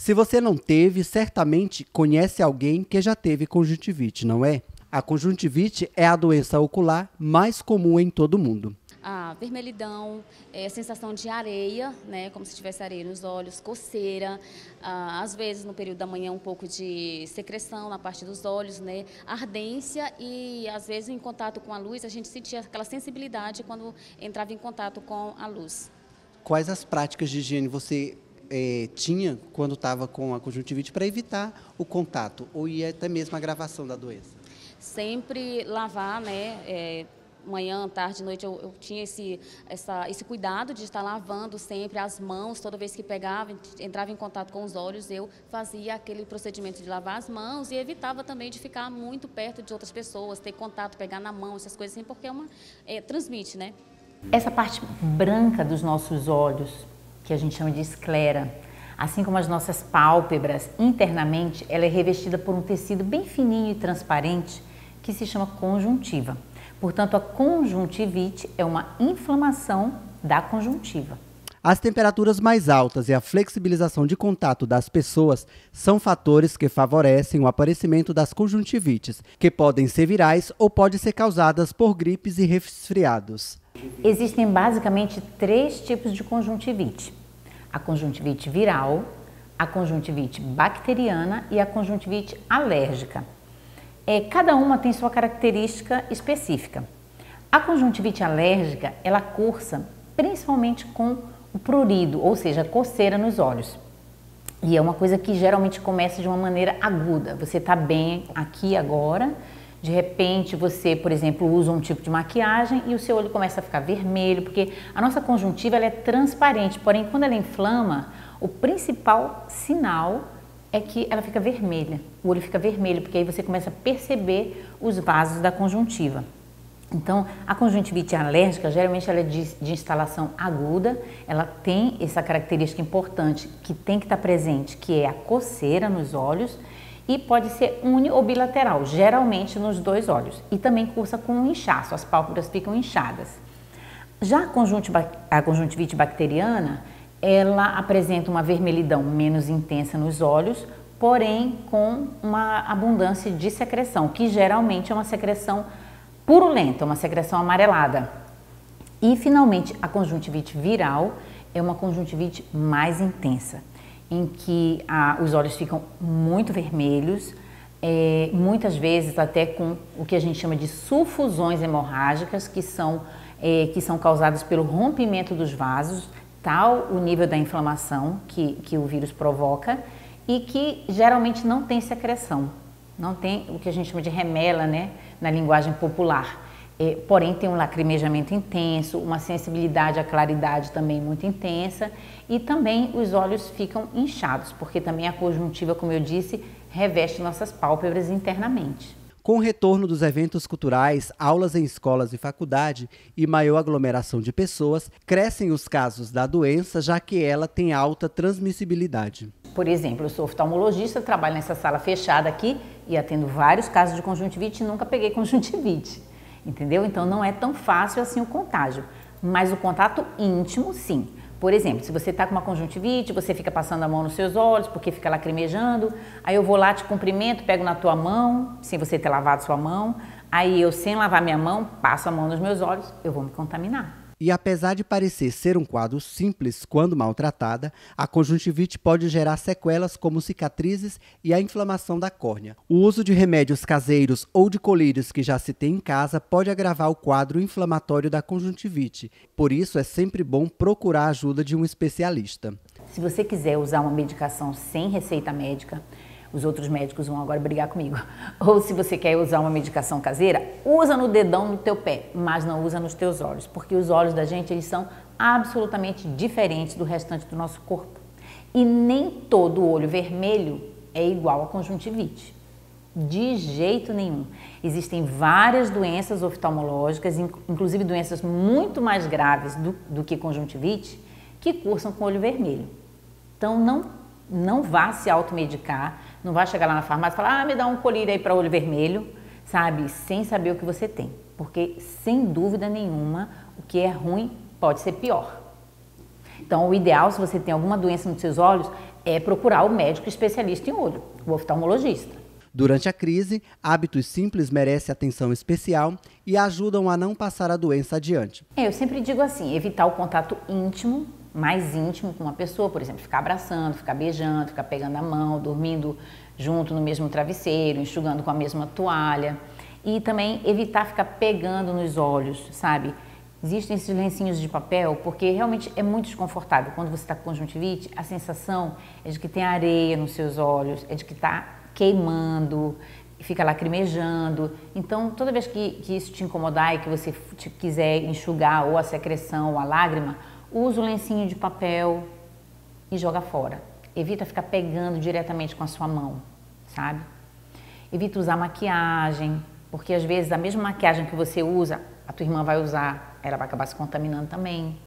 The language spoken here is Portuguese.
Se você não teve, certamente conhece alguém que já teve conjuntivite, não é? A conjuntivite é a doença ocular mais comum em todo mundo. A vermelhidão, sensação de areia, né, como se tivesse areia nos olhos, coceira, às vezes no período da manhã um pouco de secreção na parte dos olhos, né, ardência e às vezes em contato com a luz a gente sentia aquela sensibilidade quando entrava em contato com a luz. Quais as práticas de higiene você tinha quando estava com a conjuntivite para evitar o contato ou até mesmo a agravação da doença? Sempre lavar, né, manhã, tarde, noite, eu tinha esse cuidado de estar lavando sempre as mãos, toda vez que pegava, entrava em contato com os olhos, eu fazia aquele procedimento de lavar as mãos e evitava também de ficar muito perto de outras pessoas, ter contato, pegar na mão, essas coisas assim, porque transmite, né? Essa parte branca dos nossos olhos, que a gente chama de esclera, assim como as nossas pálpebras, internamente, ela é revestida por um tecido bem fininho e transparente que se chama conjuntiva. Portanto, a conjuntivite é uma inflamação da conjuntiva. As temperaturas mais altas e a flexibilização de contato das pessoas são fatores que favorecem o aparecimento das conjuntivites, que podem ser virais ou podem ser causadas por gripes e resfriados. Existem basicamente 3 tipos de conjuntivite: a conjuntivite viral, a conjuntivite bacteriana e a conjuntivite alérgica. Cada uma tem sua característica específica. A conjuntivite alérgica, ela cursa principalmente com o prurido, ou seja, coceira nos olhos. E é uma coisa que geralmente começa de uma maneira aguda. Você está bem aqui agora, de repente você, por exemplo, usa um tipo de maquiagem e o seu olho começa a ficar vermelho, porque a nossa conjuntiva ela é transparente, porém quando ela inflama, o principal sinal é que ela fica vermelha, o olho fica vermelho, porque aí você começa a perceber os vasos da conjuntiva. Então, a conjuntivite alérgica, geralmente ela é de instalação aguda, ela tem essa característica importante que tem que estar presente, que é a coceira nos olhos, e pode ser uni ou bilateral, geralmente nos 2 olhos, e também cursa com um inchaço, as pálpebras ficam inchadas. Já a conjuntivite bacteriana, ela apresenta uma vermelhidão menos intensa nos olhos, porém com uma abundância de secreção, que geralmente é uma secreção purulenta, uma secreção amarelada. E finalmente a conjuntivite viral é uma conjuntivite mais intensa, em que os olhos ficam muito vermelhos, muitas vezes até com o que a gente chama de sufusões hemorrágicas, que são causadas pelo rompimento dos vasos, tal o nível da inflamação que o vírus provoca e que geralmente não tem secreção, não tem o que a gente chama de remela, né, na linguagem popular. Porém tem um lacrimejamento intenso, uma sensibilidade à claridade também muito intensa e também os olhos ficam inchados, porque também a conjuntiva, como eu disse, reveste nossas pálpebras internamente. Com o retorno dos eventos culturais, aulas em escolas e faculdade e maior aglomeração de pessoas, crescem os casos da doença, já que ela tem alta transmissibilidade. Por exemplo, eu sou oftalmologista, trabalho nessa sala fechada aqui e atendo vários casos de conjuntivite e nunca peguei conjuntivite, entendeu? Então não é tão fácil assim o contágio, mas o contato íntimo sim. Por exemplo, se você está com uma conjuntivite, você fica passando a mão nos seus olhos porque fica lacrimejando, aí eu vou lá, te cumprimento, pego na tua mão, sem você ter lavado sua mão, aí eu, sem lavar minha mão, passo a mão nos meus olhos, eu vou me contaminar. E apesar de parecer ser um quadro simples quando maltratada, a conjuntivite pode gerar sequelas como cicatrizes e a inflamação da córnea. O uso de remédios caseiros ou de colírios que já se tem em casa pode agravar o quadro inflamatório da conjuntivite. Por isso, é sempre bom procurar a ajuda de um especialista. Se você quiser usar uma medicação sem receita médica, os outros médicos vão agora brigar comigo. Ou se você quer usar uma medicação caseira, usa no dedão do teu pé, mas não usa nos teus olhos, porque os olhos da gente eles são absolutamente diferentes do restante do nosso corpo. E nem todo olho vermelho é igual a conjuntivite. De jeito nenhum. Existem várias doenças oftalmológicas, inclusive doenças muito mais graves do que conjuntivite, que cursam com olho vermelho. Então não vá se automedicar, não vá chegar lá na farmácia e falar, me dá um colírio aí para olho vermelho, sabe, sem saber o que você tem. Porque, sem dúvida nenhuma, o que é ruim pode ser pior. Então, o ideal, se você tem alguma doença nos seus olhos, é procurar o médico especialista em olho, o oftalmologista. Durante a crise, hábitos simples merecem atenção especial e ajudam a não passar a doença adiante. Eu sempre digo assim, evitar o contato íntimo, mais íntimo com uma pessoa, por exemplo, ficar abraçando, ficar beijando, ficar pegando a mão, dormindo junto no mesmo travesseiro, enxugando com a mesma toalha. E também evitar ficar pegando nos olhos, sabe? Existem esses lencinhos de papel porque realmente é muito desconfortável. Quando você está com conjuntivite, a sensação é de que tem areia nos seus olhos, é de que está queimando, fica lacrimejando. Então, toda vez que isso te incomodar e que você quiser enxugar ou a secreção ou a lágrima, usa o lencinho de papel e joga fora. Evita ficar pegando diretamente com a sua mão, sabe? Evita usar maquiagem, porque às vezes a mesma maquiagem que você usa, a tua irmã vai usar, ela vai acabar se contaminando também.